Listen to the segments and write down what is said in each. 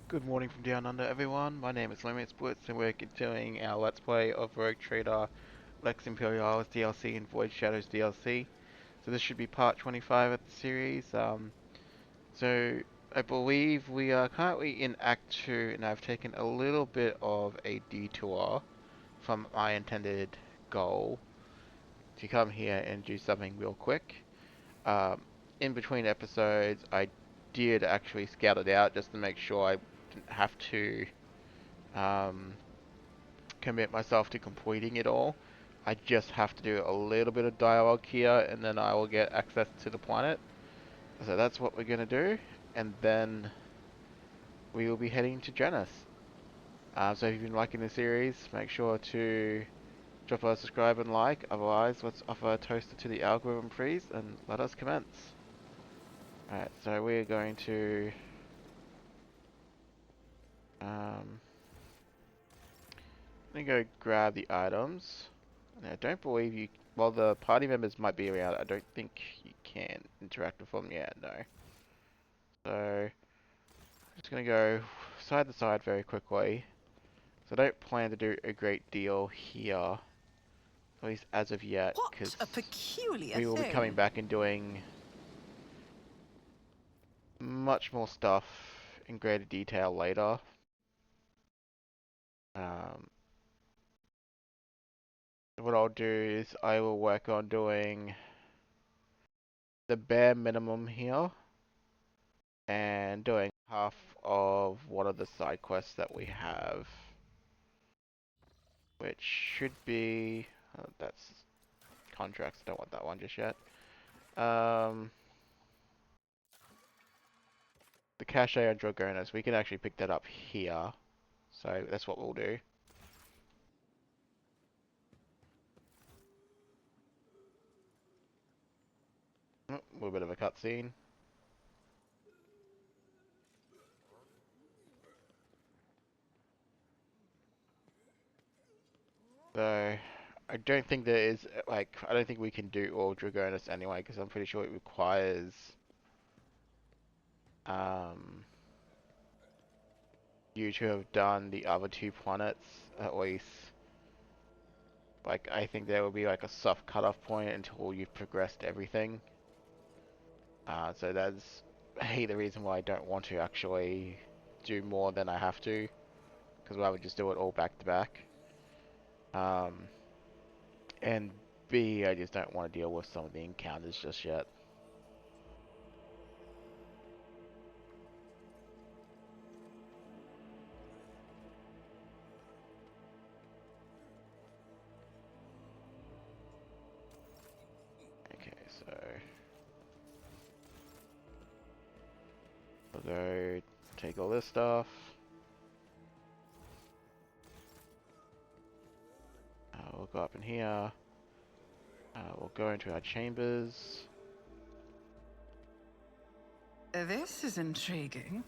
Good morning from down under, everyone. My name is Lemon Splits, and we're continuing our Let's Play of Rogue Trader, Lex Imperialis DLC, and Void Shadows DLC. So this should be part 25 of the series. So I believe we are currently in Act 2, and I've taken a little bit of a detour from my intended goal to come here and do something real quick. Um, in between episodes, I did actually scout it out just to make sure I didn't have to um, commit myself to completing it all. I just have to do a little bit of dialogue here, and then I will get access to the planet. So that's what we're going to do, and then we will be heading to Janus. So if you've been liking the series, make sure to drop a subscribe and like. Otherwise, let's offer a toaster to the algorithm freeze, and let us commence. Alright, so we're going to um, let me go grab the items. And I don't believe you. Well, the party members might be around. I don't think you can interact with them yet. No. So I'm just gonna go side to side very quickly. So I don't plan to do a great deal here, at least as of yet, because What a peculiar we will be coming thing. back and doing much more stuff in greater detail later. Um, what I'll do is I will work on doing the bare minimum here and doing half of one of the side quests that we have, which should be that's contracts. Don't want that one just yet. Um, the cache on Dragonas, we can actually pick that up here, so that's what we'll do. A little bit of a cutscene. So I don't think there is like I don't think we can do all Dragonis anyway, because I'm pretty sure it requires um you to have done the other two planets at least. Like, I think there will be like a soft cutoff point until you've progressed everything. So that's the reason why I don't want to actually do more than I have to, because I would just do it all back to back. Um, and B, I just don't want to deal with some of the encounters just yet. Okay, so we'll go take all this stuff. We'll go up in here. We'll go into our chambers. This is intriguing.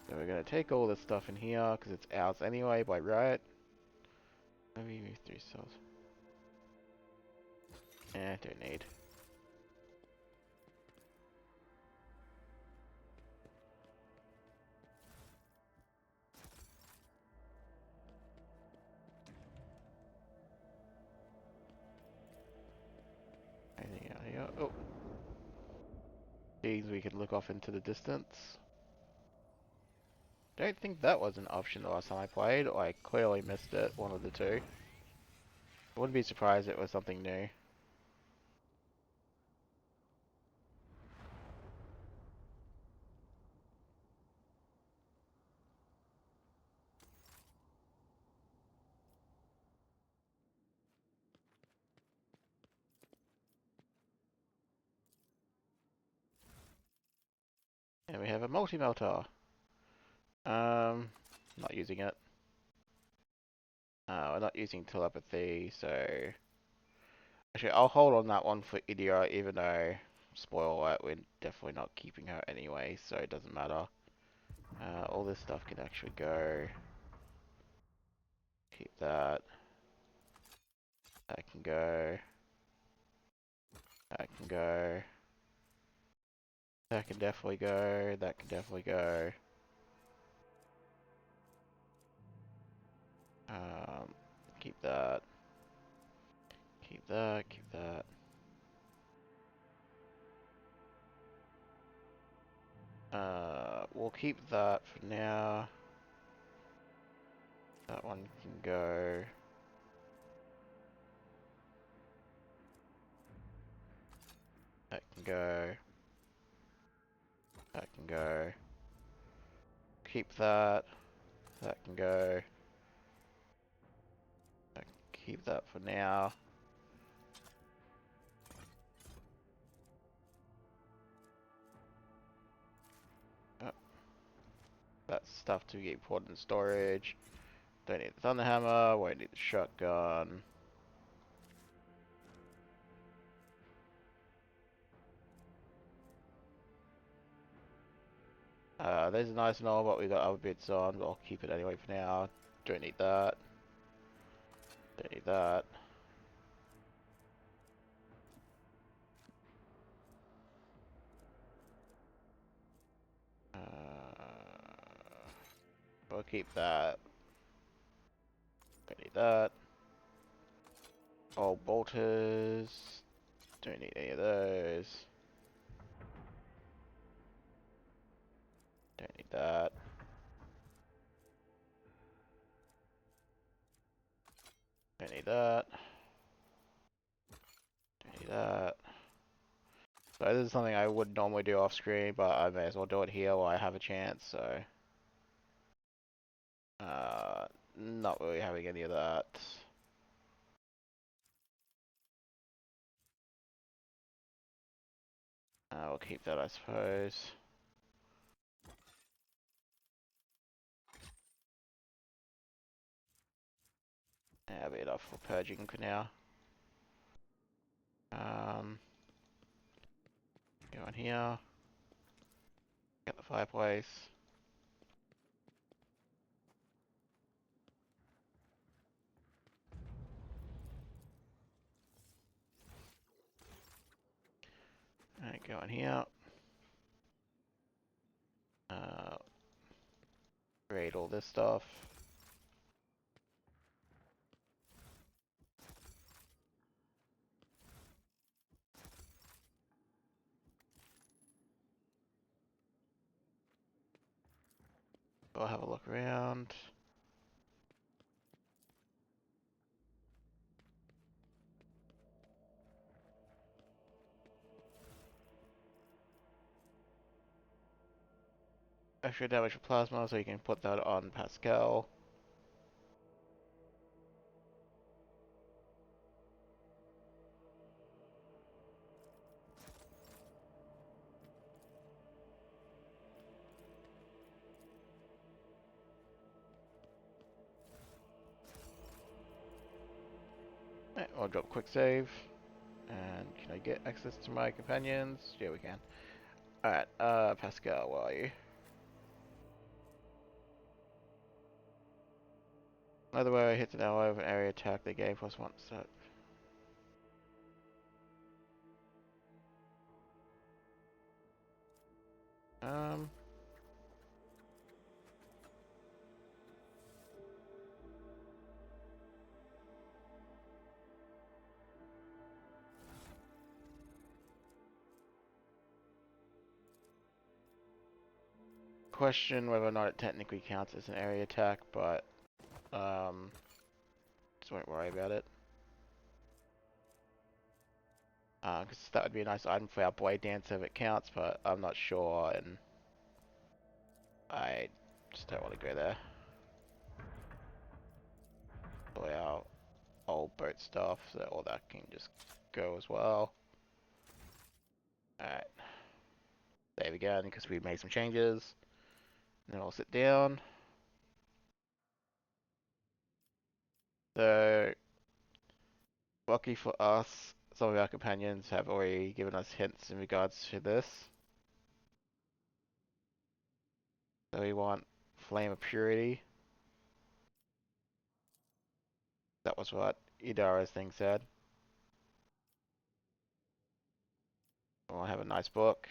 So we're gonna take all this stuff in here because it's ours anyway by right. Maybe move through cells. Don't need. Anything out here? Oh, these we could look off into the distance. Don't think that was an option the last time I played, or I clearly missed it, one of the two. I wouldn't be surprised if it was something new. And we have a multi-melter. Not using it. We're not using telepathy, so... Actually, I'll hold on that one for Idia, even though, spoiler alert, we're definitely not keeping her anyway, so it doesn't matter. All this stuff can actually go. Keep that. That can go. That can go. That can definitely go. That can definitely go. Um, keep that. Keep that. Keep that. We'll keep that for now. That one can go. That can go. That can go. Keep that. That can go. I can keep that for now. That's stuff to get put in storage. Don't need the thunder hammer. Won't need the shotgun. There's a nice and all, but we got other bits on. But I'll keep it anyway for now. Don't need that. Don't need that. We'll keep that. Don't need that. All bolters. Don't need any of those. Don't need that. Don't need that. Don't need that. So this is something I would normally do off screen, but I may as well do it here while I have a chance, so. Not really having any of that. We'll keep that, I suppose. Yeah, that'll be enough for purging for now. Go in here. Get the fireplace. And go in here. Create all this stuff. I'll have a look around. Extra damage for plasma, so you can put that on Pascal. Right, I'll drop quick save. And can I get access to my companions? Yeah, we can. Alright, Pascal, where are you? Either way, I hit an ally of an area attack, they gave us one set. Um, Question whether or not it technically counts as an area attack, but just won't worry about it. Because that would be a nice item for our blade dancer if it counts, but I'm not sure, and I just don't want to go there. All our old boat stuff, so all that can just go as well. Alright. Save again, because we made some changes. And then I'll sit down. So, lucky for us, some of our companions have already given us hints in regards to this. So we want Flame of Purity. That was what Idara's thing said. We'll have a nice book.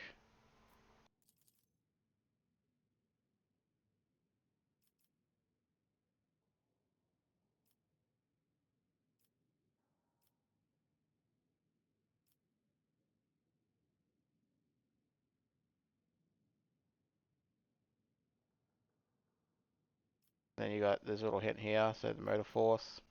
Then you got this little hint here, so the motor force.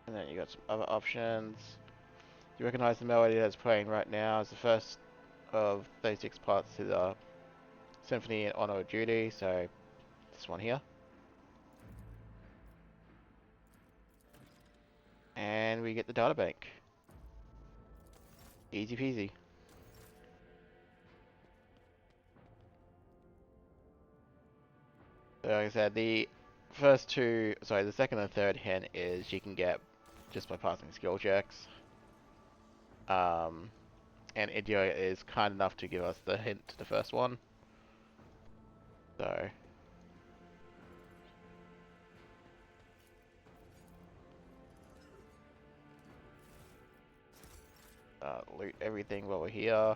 And then you got some other options. You recognize the melody that's playing right now as the first of 36 parts to the Symphony in Honor of Duty, so this one here. And we get the data bank. Easy peasy. So like I said, the the second and third hint is you can get just by passing skill checks. Um, and Idio is kind enough to give us the hint to the first one. So, loot everything while we're here.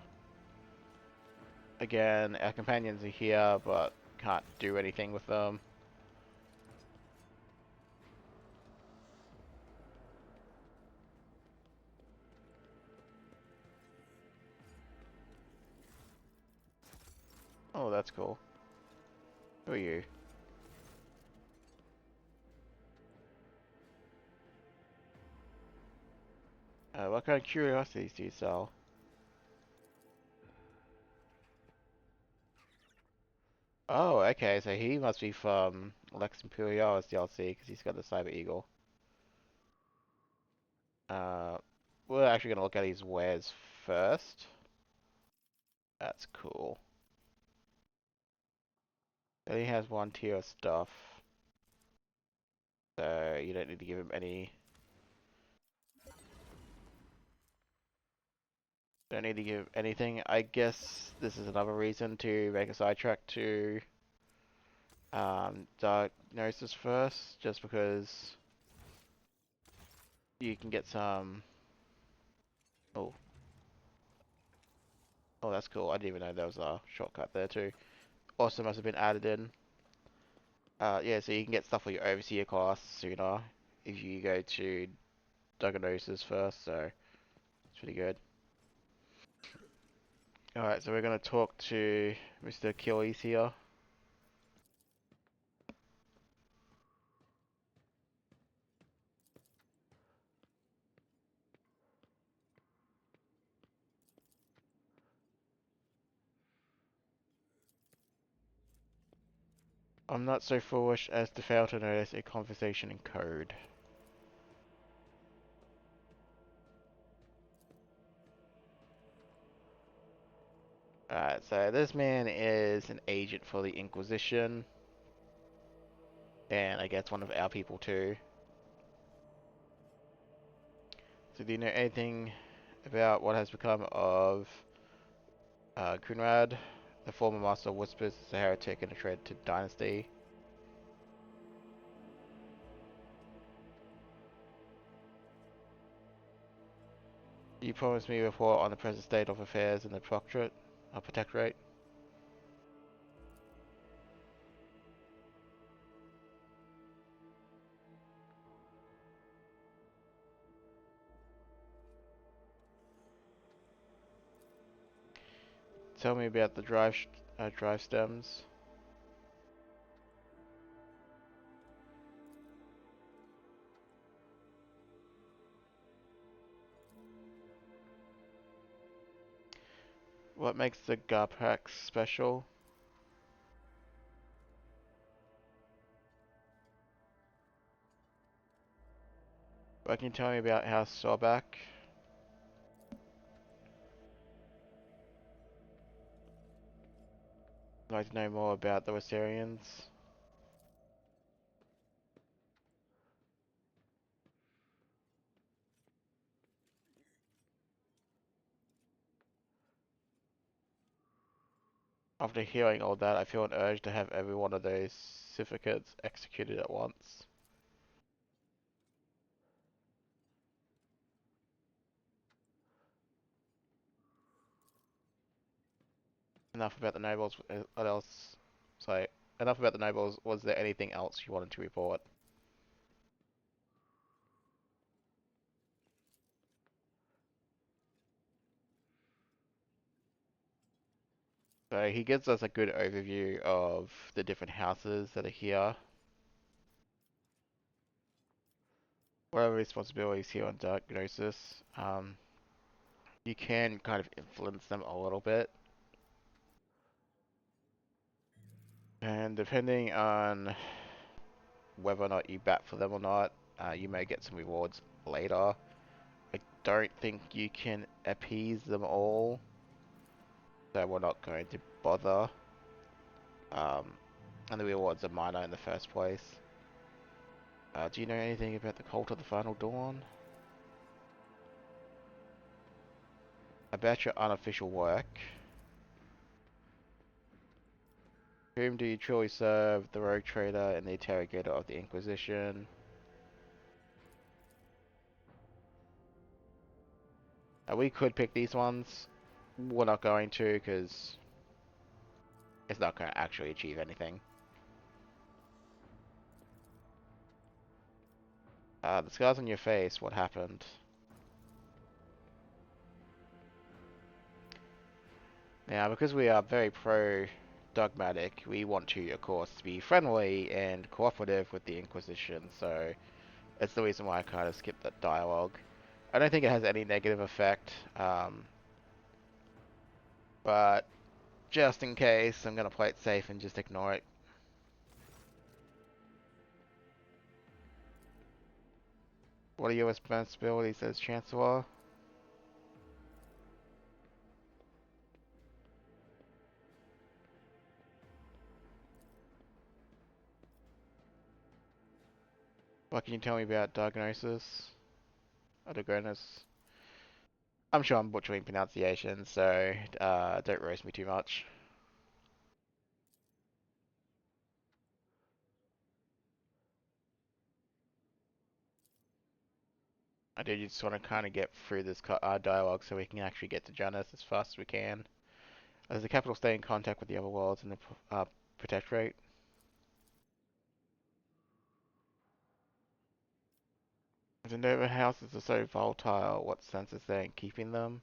Again, our companions are here, but can't do anything with them. Oh, that's cool. Who are you? What kind of curiosities do you sell? Oh, okay, so he must be from Lex Imperialis DLC because he's got the Cyber Eagle. Uh, we're actually gonna look at his wares first. That's cool. Then he has one tier of stuff, so you don't need to give him any. Don't need to give him anything. I guess this is another reason to make a sidetrack to Diagnosis first, just because you can get some. Oh, oh, that's cool. I didn't even know there was a shortcut there too. Also, must have been added in. Yeah, so you can get stuff for your overseer class sooner if you go to Diagnosis first. So it's pretty good. Alright, so we're gonna talk to Mr. Achilles here. I'm not so foolish as to fail to notice a conversation in code. Alright, so this man is an agent for the Inquisition. And I guess one of our people too. So do you know anything about what has become of Kunrad? The former Master of Whispers is a heretic and a traitor to Dynasty. You promised me a report on the present state of affairs in the Protectorate. Tell me about the drive stems. What makes the Garpax special? What can you tell me about House Sorback? I'd like to know more about the Wasarians. After hearing all that, I feel an urge to have every one of those certificates executed at once. Enough about the nobles. What else? Sorry. enough about the nobles. Was there anything else you wanted to report? So he gives us a good overview of the different houses that are here. What are responsibilities here on Diagnosis? You can kind of influence them a little bit. And depending on whether or not you bat for them or not, you may get some rewards later. I don't think you can appease them all, so we're not going to bother. Um, and the rewards are minor in the first place. Do you know anything about the Cult of the Final Dawn? About your unofficial work. Whom do you truly serve? The Rogue Trader and the Interrogator of the Inquisition. We could pick these ones. We're not going to because it's not going to actually achieve anything. The scars on your face, what happened? Now, because we are very pro-dogmatic, we want to, of course, be friendly and cooperative with the Inquisition, so that's the reason why I kind of skipped that dialogue. I don't think it has any negative effect, but just in case, I'm going to play it safe and just ignore it. What are your responsibilities as Chancellor? What can you tell me about Diagnosis? Or Diagnosis? I'm sure I'm butchering pronunciation, so don't roast me too much. I do just want to kind of get through this dialogue so we can actually get to Janus as fast as we can. Does the capital stay in contact with the other worlds in the protectorate? The Nova houses are so volatile, what sense is there in keeping them?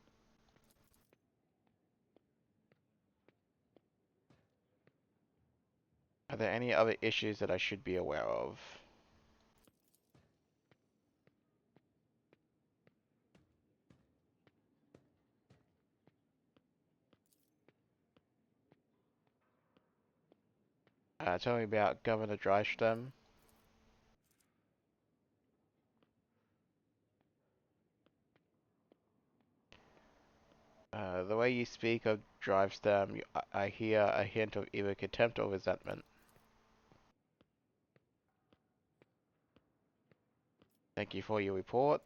Are there any other issues that I should be aware of? Tell me about Governor Drystem. The way you speak of Drystem, I hear a hint of either contempt or resentment. Thank you for your report.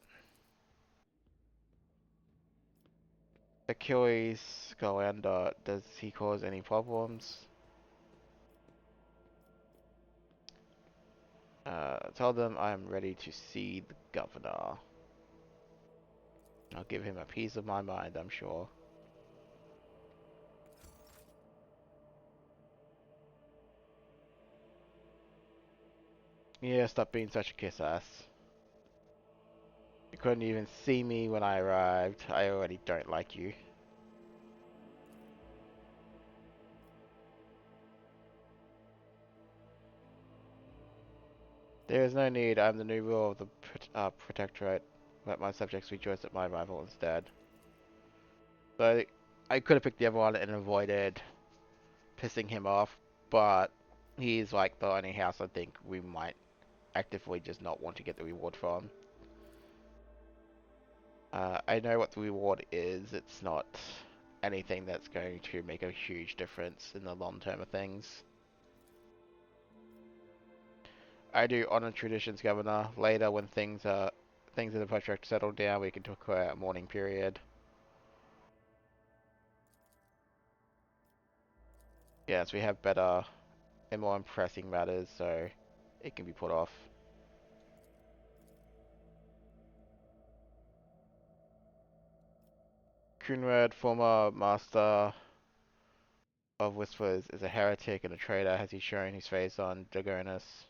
Achilles Galander, does he cause any problems? Tell them I am ready to see the governor. I'll give him a piece of my mind, I'm sure. Yeah, stop being such a kiss ass. You couldn't even see me when I arrived. I already don't like you. There is no need. I'm the new ruler of the protectorate. Let my subjects rejoice at my arrival instead. So I could have picked the other one and avoided pissing him off, but he's like the only house I think we might actively just not want to get the reward from. I know what the reward is. It's not anything that's going to make a huge difference in the long term of things. I do honor traditions, Governor. Later, when things in the project settle down, we can talk about a mourning period. Yes, we have better and more pressing matters, so it can be put off. Kunrad, former master of Whispers is a heretic and a traitor. Has he shown his face on Janus?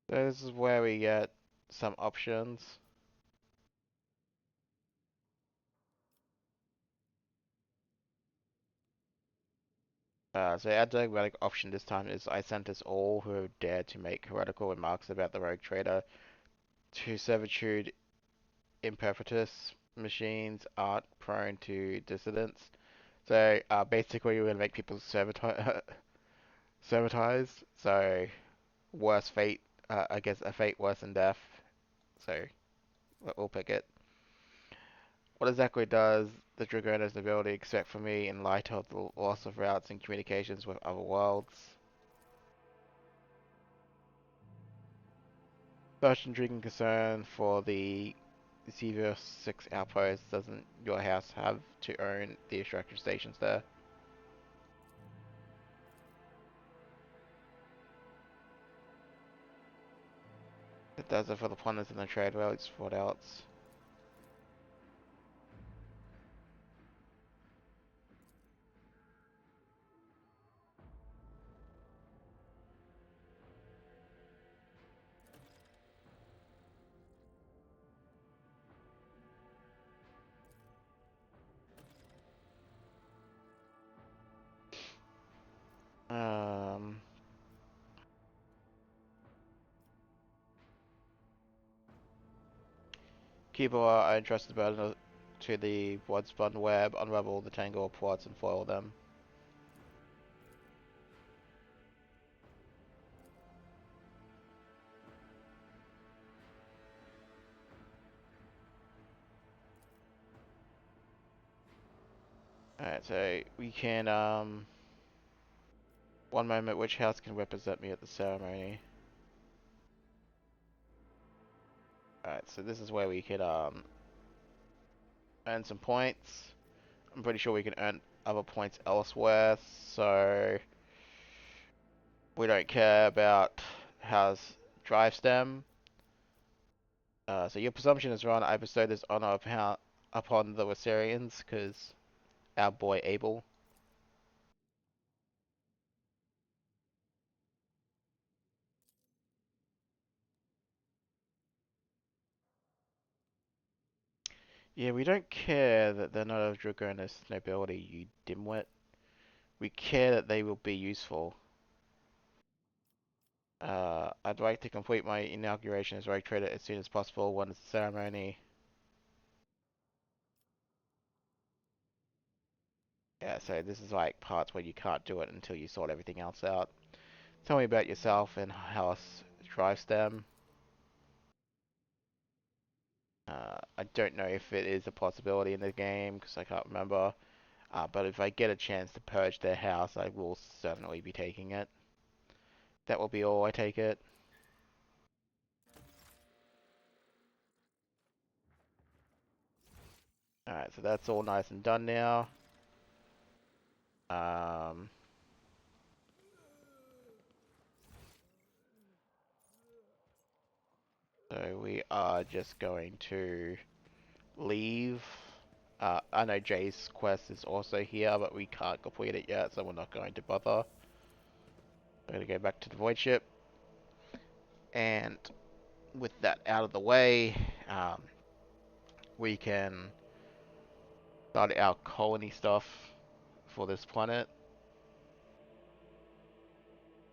So this is where we get some options. So our dogmatic option this time is I sent us all who have dared to make heretical remarks about the rogue trader to servitude imperfectus. Machines aren't prone to dissidence. So basically we're gonna make people servitize. So worse fate, I guess a fate worse than death. So we'll pick it. What exactly does the Dragona's ability expect from me in light of the loss of routes and communications with other worlds? Such intriguing concern for the Xevious 6 outpost. Doesn't your house have to own the extraction stations there? It does it for the planners and the trade routes. What else? Um, Keep our entrusted burden to the blood-spun web, unravel the tangle of plots and foil them. Alright, so we can, one moment, which house can represent me at the ceremony? Alright, so this is where we could, earn some points. I'm pretty sure we can earn other points elsewhere, so we don't care about house drive stem. So your presumption is wrong. I bestow this honor upon the Wasarians, because our boy Abel. Yeah, we don't care that they're not of Dragonis nobility, you dimwit. We care that they will be useful. I'd like to complete my inauguration as Rogue Trader as soon as possible. When is the ceremony? Yeah, so this is like parts where you can't do it until you sort everything else out. Tell me about yourself and house drive stem. I don't know if it is a possibility in the game because I can't remember. But if I get a chance to purge their house, I will certainly be taking it. That will be all, I take it. Alright, so that's all nice and done now. Um, so we are just going to leave. I know Jay's quest is also here, but we can't complete it yet, so we're not going to bother. We're going to go back to the void ship. And with that out of the way, we can start our colony stuff for this planet.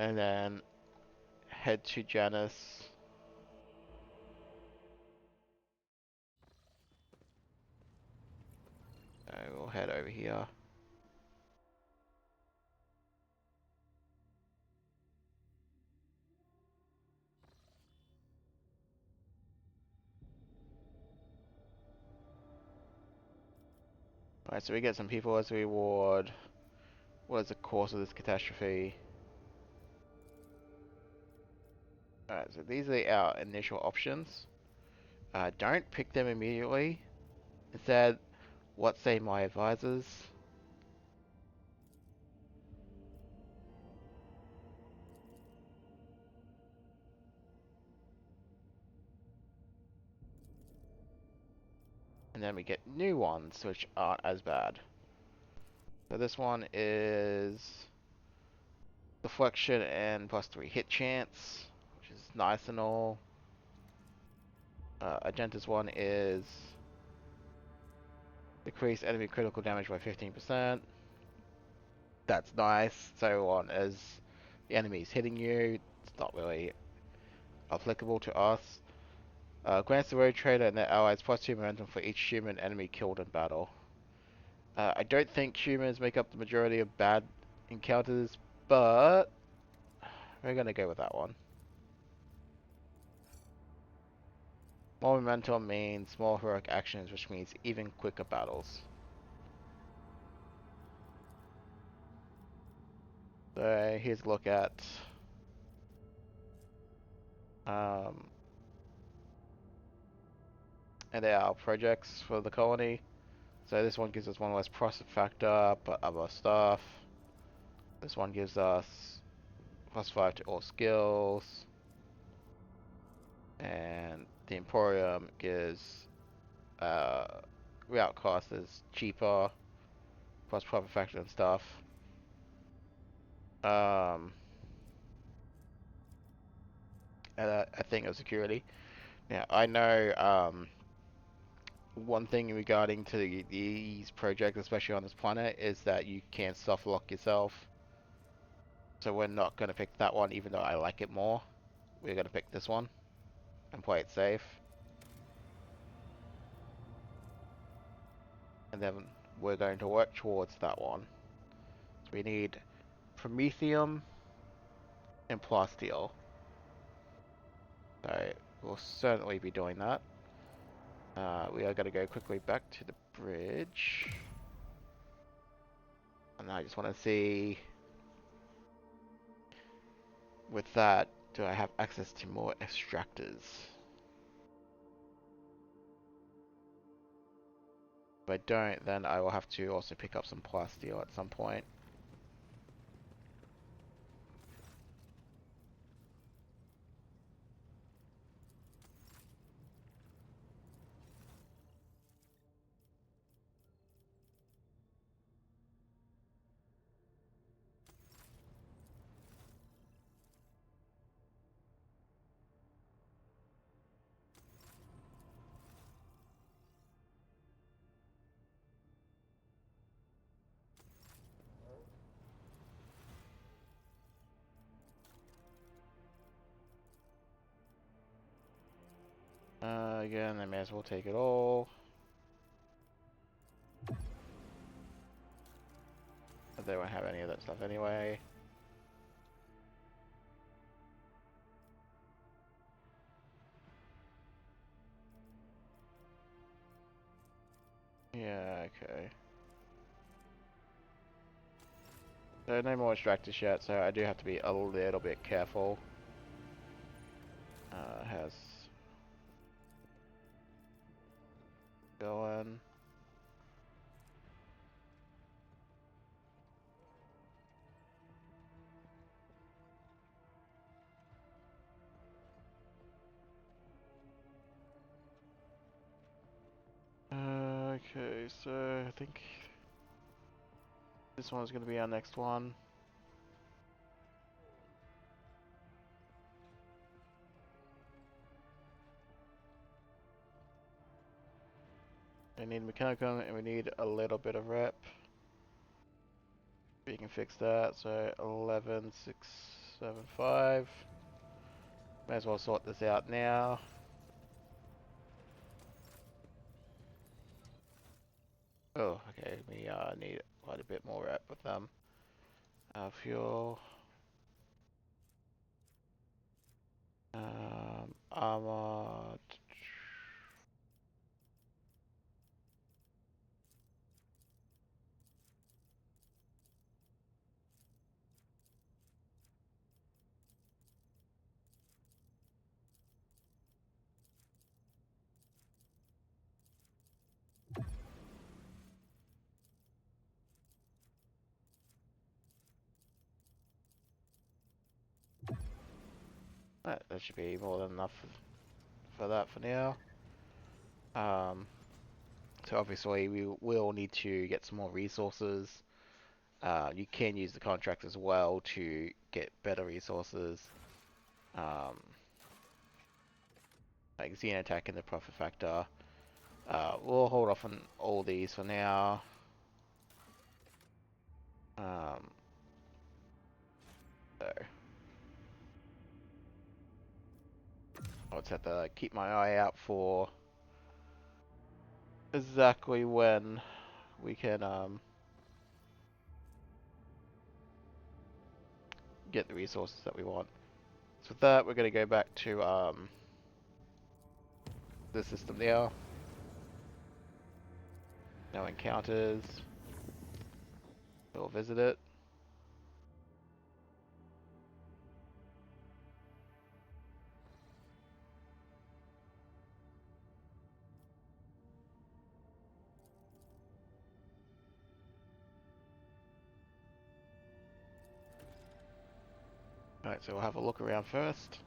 And then head to Janus. We'll head over here. Alright, so we get some people as a reward. What is the cause of this catastrophe? Alright, so these are our initial options. Don't pick them immediately. Instead, what say my advisors? And then we get new ones, which aren't as bad. So this one is deflection and +3 hit chance, which is nice and all. Agenta's one is decrease enemy critical damage by 15%. That's nice. So on as the enemy's hitting you, it's not really applicable to us. Grants the road trader and their allies +2 momentum for each human enemy killed in battle. I don't think humans make up the majority of bad encounters, but we're gonna go with that one. More momentum means more heroic actions, which means even quicker battles. So here's a look at um, our projects for the colony. So this one gives us one less profit factor, but other stuff. This one gives us +5 to all skills. And the Emporium gives route cost is cheaper, plus profit factor and stuff. And I think of security. Now I know one thing regarding to these projects, especially on this planet, is that you can't soft lock yourself. So we're not going to pick that one, even though I like it more. We're going to pick this one and play it safe. And then we're going to work towards that one. So we need Promethium and Plasteel. So we'll certainly be doing that. We are going to go quickly back to the bridge. And I just want to see, with that, do I have access to more extractors? If I don't, then I will have to also pick up some plasteel at some point. Again, I may as well take it all. But they won't have any of that stuff anyway. Yeah, okay. So no more extractors yet, so I do have to be a little bit careful. How's going? Okay, so I think this one's going to be our next one. I need Mechanicum and we need a little bit of rep. We can fix that, so 11,675. May as well sort this out now. Oh, okay, we need quite a bit more rep with them. Fuel. Armor. That should be more than enough for that for now. So obviously we will need to get some more resources. You can use the contract as well to get better resources. Um, like Xeno attack and the profit factor. We'll hold off on all these for now. So I'll just have to keep my eye out for exactly when we can get the resources that we want. So with that, we're going to go back to the system now. No encounters. We'll visit it. Alright, so we'll have a look around first.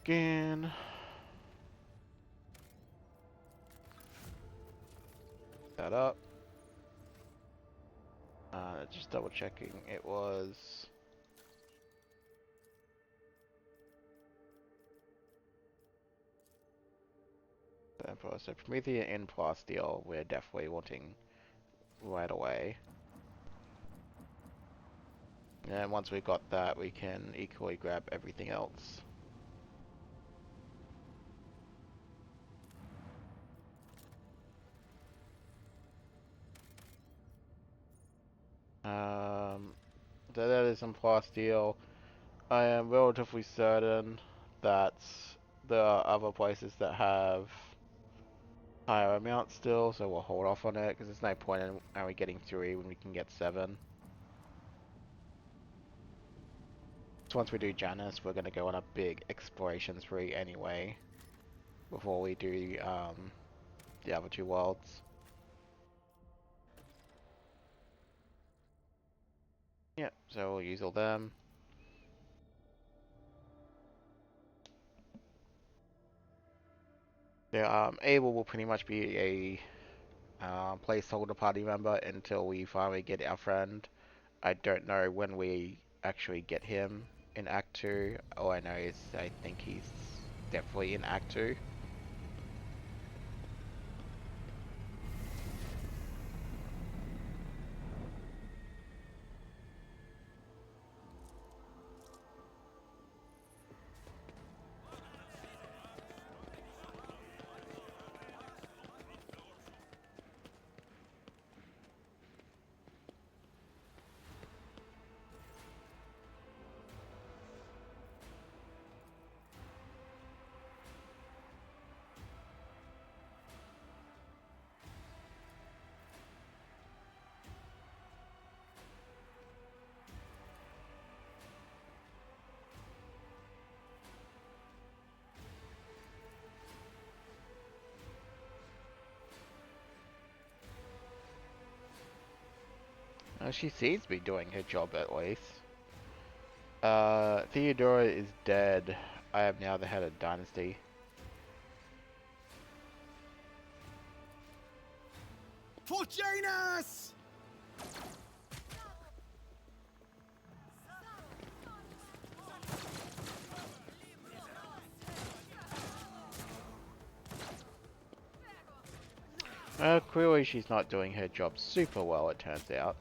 Again. That up. Just double checking. It was the Emperor. So Promethea and Plasteel we're definitely wanting right away. And once we've got that, we can equally grab everything else. So that is some Plasteel. I am relatively certain that there are other places that have higher amounts still, so we'll hold off on it, because there's no point in are we getting 3 when we can get 7. So once we do Janus, we're going to go on a big exploration spree anyway, before we do the other 2 worlds. Yep, so we'll use all them. Yeah, Abel will pretty much be a placeholder party member until we finally get our friend. I don't know when we actually get him in Act 2. All I know is I think he's definitely in Act 2. She seems to be doing her job at least. Theodora is dead. I am now the head of Dynasty. For Janus! Clearly she's not doing her job super well, it turns out.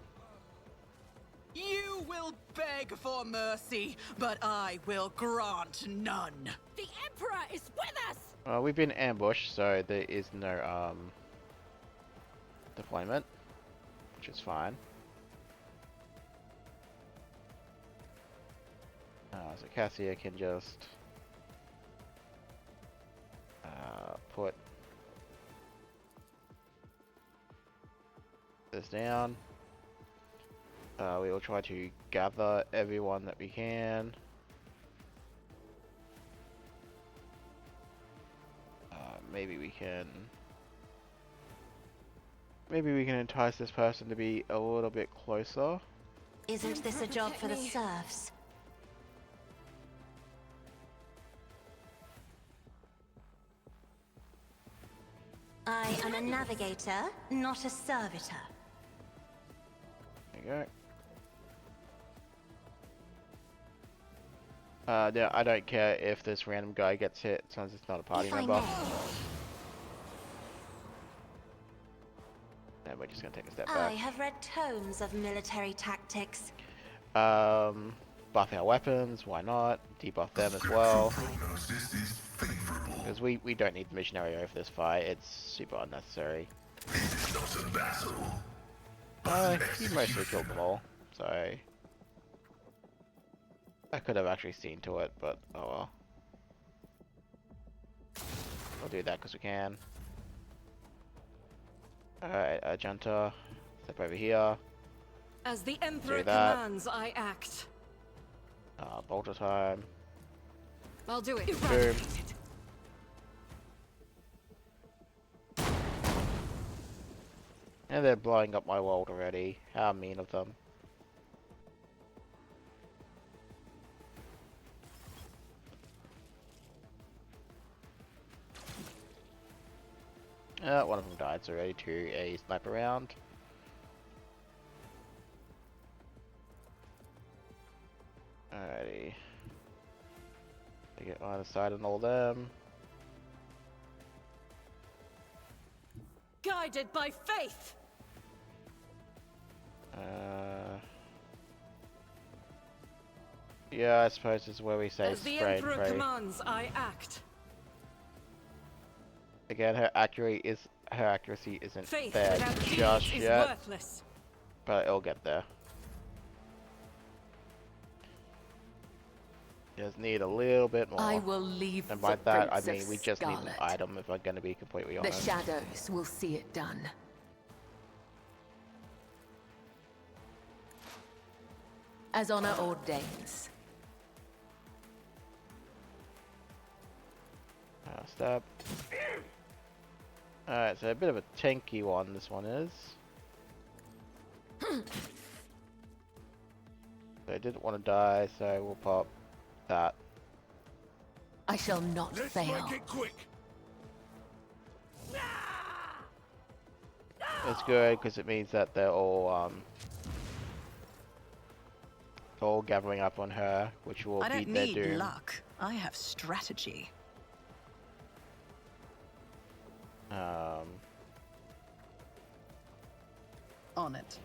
You will beg for mercy, but I will grant none. The Emperor is with us! We've been ambushed, so there is no deployment, which is fine. So Cassia can just put this down. We will try to gather everyone that we can. Maybe we can entice this person to be a little bit closer. Isn't this a job for the serfs? I'm a navigator, not a servitor. There you go. No, I don't care if this random guy gets hit, as long as it's not a party If I member. may. And we're just gonna take a step I back. have read tomes of military tactics. Buff our weapons, why not? Debuff them as well. Because we don't need the missionary over this fight, it's super unnecessary. He mostly killed them all, so... I could have actually seen to it, but oh well. We'll do that because we can. Alright, Agenta, step over here. As the Emperor that. commands, I act. Bolter time. I'll do it. Boom. And they're blowing up my world already. How mean of them. One of them died, so ready to a sniper round. Alrighty. They get line of sight on all them. Guided by faith. Yeah, I suppose this is where we say As the spray and Emperor pray. commands, I act. Again, her accuracy isn't Faith there without deeds just is yet, worthless. but it'll get there. Just need a little bit more. I will leave And by that, I mean we just need an Scarlet. item if I'm going to be completely The honest. shadows will see it done. As honor ordains. Stab. Alright, so a bit of a tanky one this one is. They didn't want to die, so we'll pop that. I shall not Let's fail. make it quick. It's good because it means that they're all gathering up on her, which will I don't beat their need doom. luck. I have strategy. On it.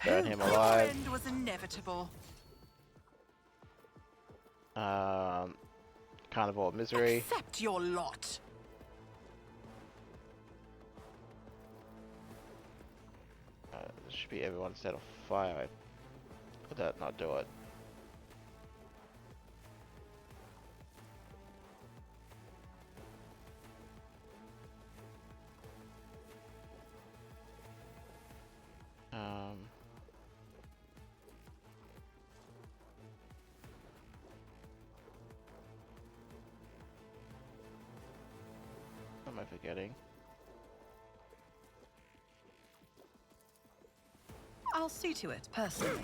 Burn him Your alive. end was inevitable. Carnival of Misery. Accept your lot. This should be everyone set off fire. Would that not do it? What am I forgetting? I'll see to it personally.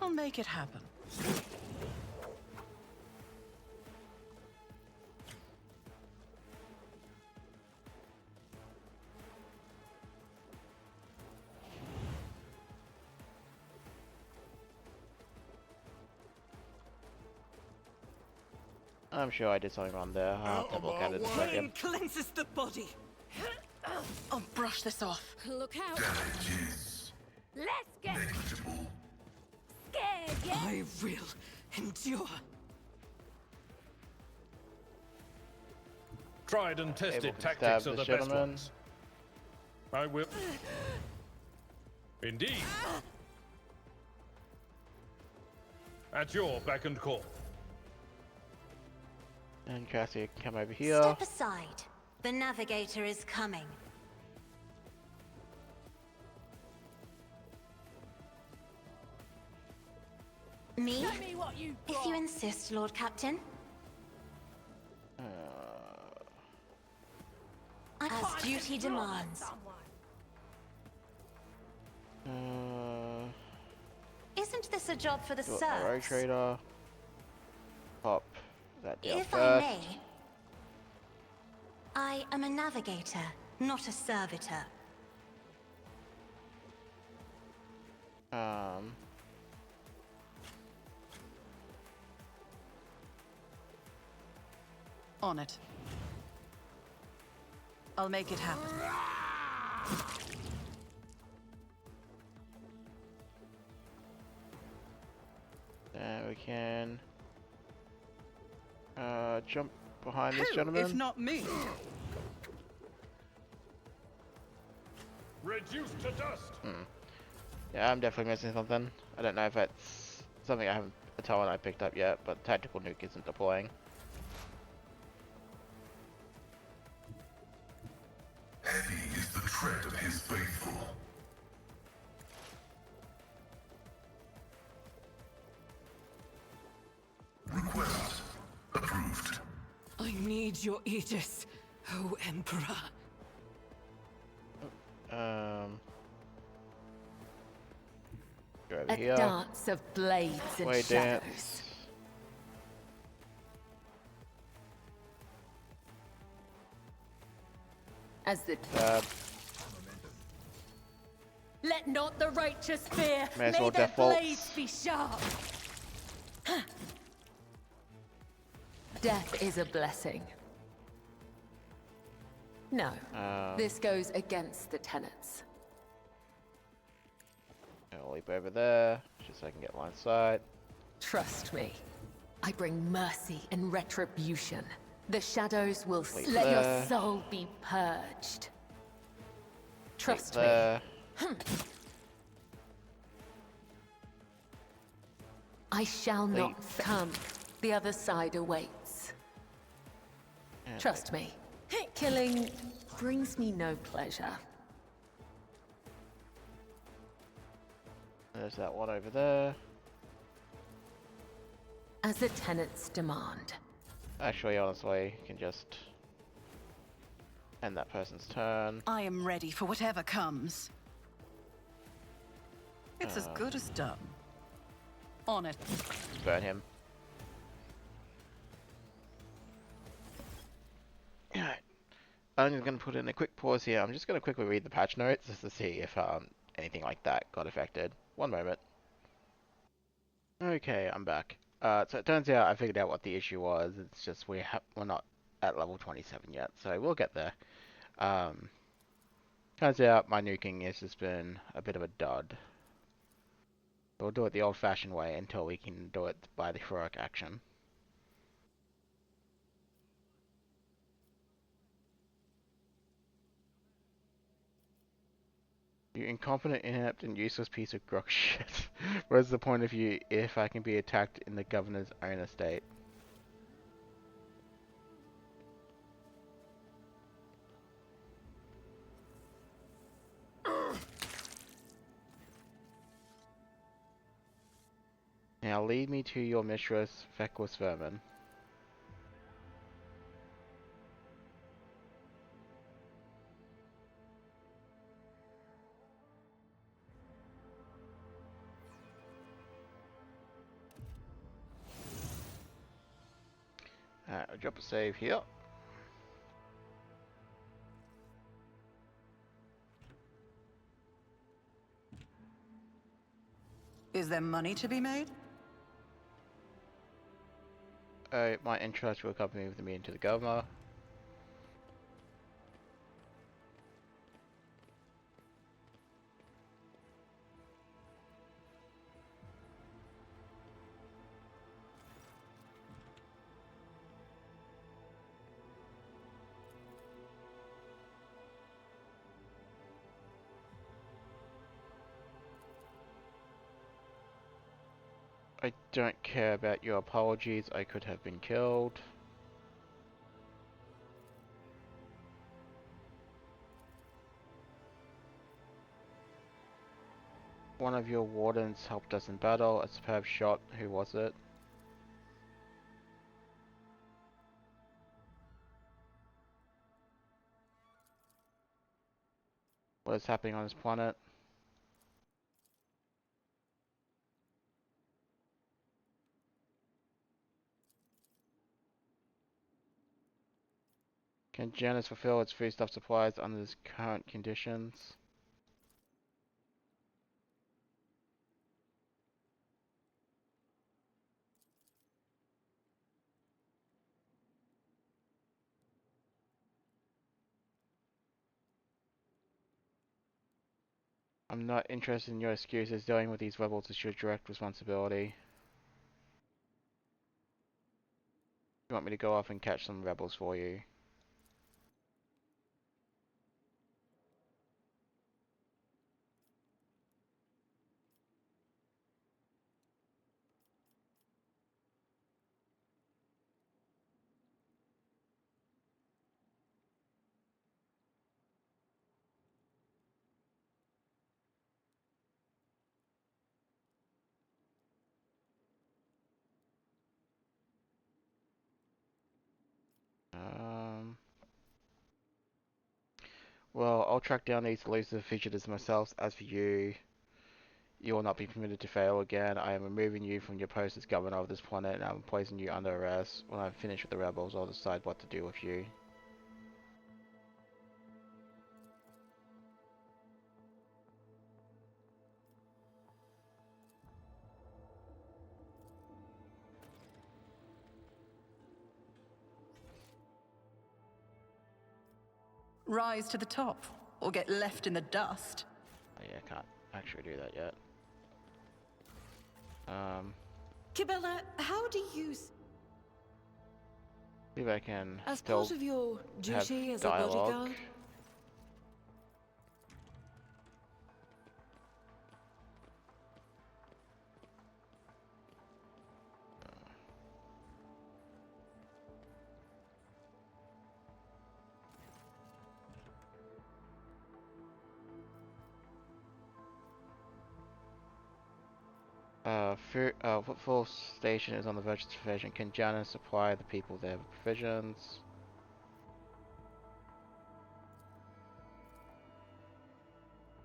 I'll make it happen. I'm sure I did something wrong there. I'll have to look at it in a second. Rain cleanses the body. I'll brush this off. Look out! Let's get scared, yeah? I will endure. Tried and Able tested to stab tactics are this the best gentleman. ones. I will. Indeed. At your beck and call. And Cassie can come over here. Step aside. The navigator is coming. Me? Show me what you If you insist, Lord Captain. As duty demands. Uh, Isn't Isn't this a job for the Do it my rogue serfs? trader. Pop that deal If I first. may, I am a navigator, not a servitor. On it. I'll make it happen. Then we can jump behind this Who, gentleman. if not me? Reduced to dust. Yeah, I'm definitely missing something. I don't know if it's something I haven't a talent I picked up yet, but tactical nuke isn't deploying. Heavy is the tread of his faithful. Request approved. I need your aegis, O Emperor. Go over A here. dance of blades and Way shadows. dance. As the let not the righteous fear. May as May well their default. blades be sharp. Death is a blessing. No, this goes against the tenets. I'll leap over there, just so I can get line of sight. Trust me, I bring mercy and retribution. The shadows will Wait let your there. soul be purged. Trust me. There. I shall not Wait. come. The other side awaits. And Trust me. Killing brings me no pleasure. There's that one over there. As the tenets demand. Actually, honestly, you can just end that person's turn. I am ready for whatever comes. It's as good as done. On it. Burn him. Alright. I'm just going to put in a quick pause here. I'm just going to quickly read the patch notes just to see if anything like that got affected. One moment. Okay, I'm back. So it turns out I figured out what the issue was. It's just we're not at level 27 yet, so we'll get there. Turns out my nuking has just been a bit of a dud. We'll do it the old-fashioned way until we can do it by the heroic action. You incompetent, inept, and useless piece of grok shit. Where's the point of you if I can be attacked in the governor's own estate? Now lead me to your mistress, feckless vermin. I'll drop a save here. Is there money to be made? My interest will accompany with me into the governor. I don't care about your apologies, I could have been killed. One of your wardens helped us in battle, a superb shot, who was it? What is happening on this planet? Can Janus fulfill its foodstuff supplies under its current conditions? I'm not interested in your excuses. Dealing with these rebels is your direct responsibility. You want me to go off and catch some rebels for you? Um, well, I'll track down these elusive fugitives myself. As for you, you will not be permitted to fail again. I am removing you from your post as governor of this planet, and I'm placing you under arrest. When I'm finished with the rebels, I'll decide what to do with you. Rise to the top, or get left in the dust. Oh, yeah, I can't actually do that yet. Cabela, how do you... See if I can As still part of your have duty as a dialogue. bodyguard? Footfall Station is on the verge of provision. Can Janus supply the people there with provisions?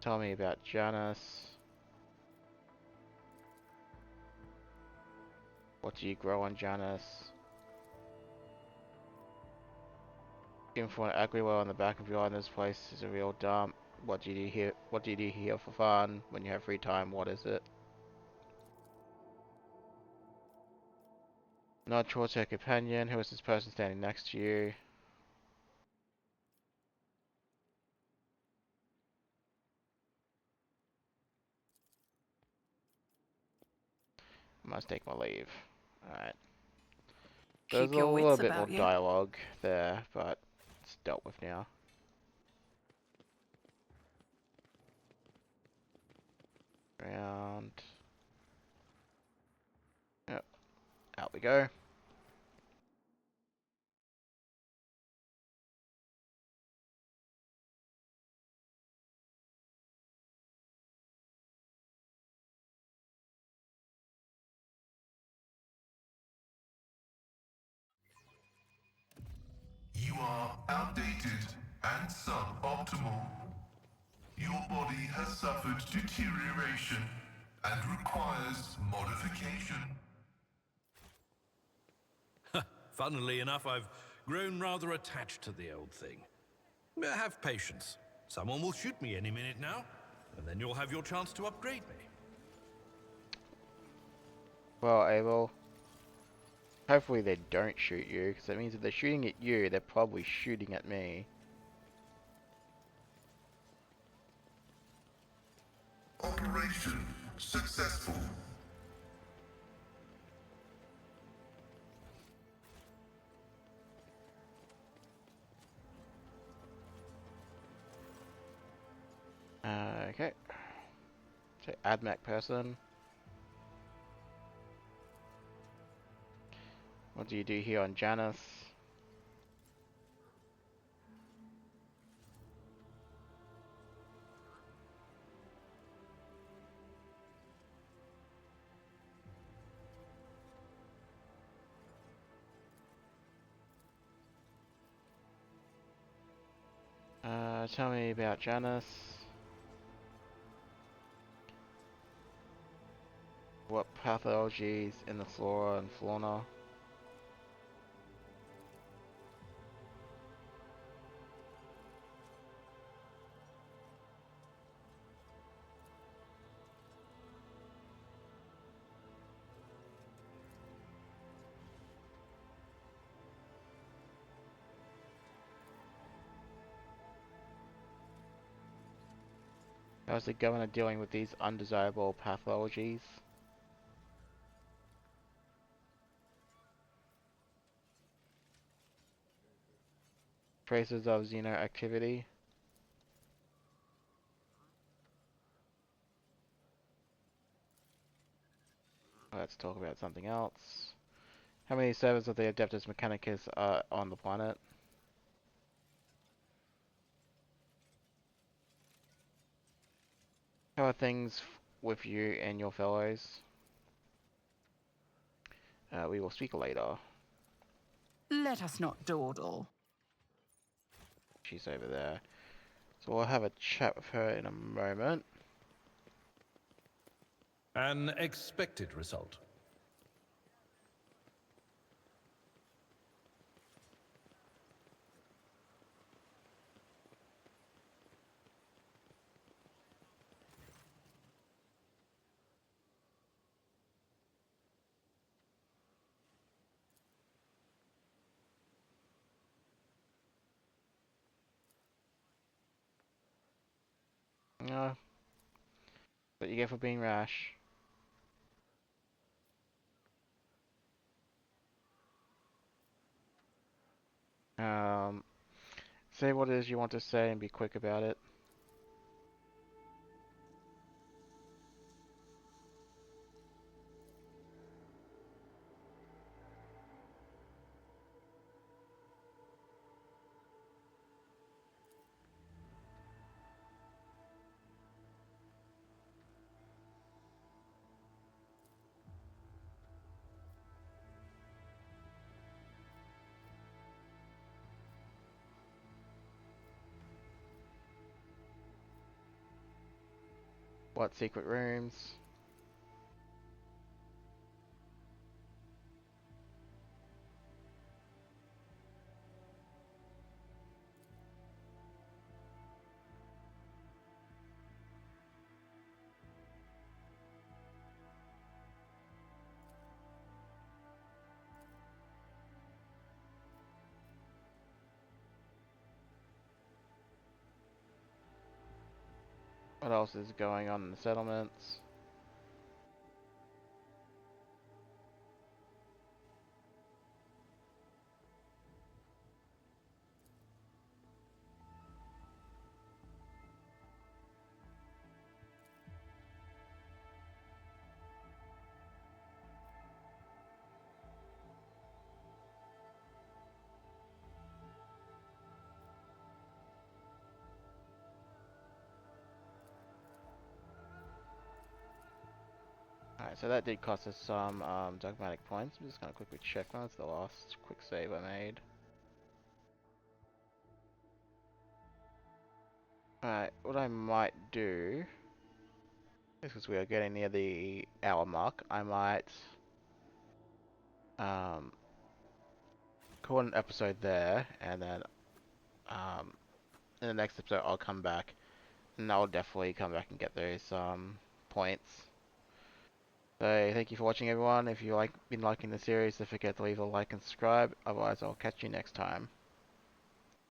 Tell me about Janus. What do you grow on Janus? Looking for an agri-well on the back of your island. This place is a real dump. What do you do here? What do you do here for fun? When you have free time, what is it? Nod towards her companion. Who is this person standing next to you? I must take my leave. Alright. There's Keep a your little wits bit more about you. dialogue there, but it's dealt with now. Round. Yep. Out we go. You are outdated and suboptimal. Your body has suffered deterioration and requires modification. Funnily enough, I've grown rather attached to the old thing. Have patience. Someone will shoot me any minute now, and then you'll have your chance to upgrade me. Well, Abel. Hopefully they don't shoot you, because that means if they're shooting at you, they're probably shooting at me. Operation successful. Okay. So, AdMac person. What do you do here on Janus? Tell me about Janus. What pathologies in the flora and fauna? How's the governor dealing with these undesirable pathologies? Traces of xeno activity. Let's talk about something else. How many servers of the Adeptus Mechanicus are on the planet? How are things with you and your fellows? We will speak later. Let us not dawdle. She's over there. So we'll have a chat with her in a moment. An expected result. No. What you get for being rash. Say what it is you want to say and be quick about it. What secret rooms? What else is going on in the settlements? Alright, so that did cost us some dogmatic points. I'm just gonna quickly check. That's the last quick save I made. Alright, what I might do, because we are getting near the hour mark, I might call an episode there, and then in the next episode I'll come back, and I'll definitely come back and get those points. So thank you for watching, everyone. If you been liking the series, don't forget to leave a like and subscribe. Otherwise, I'll catch you next time.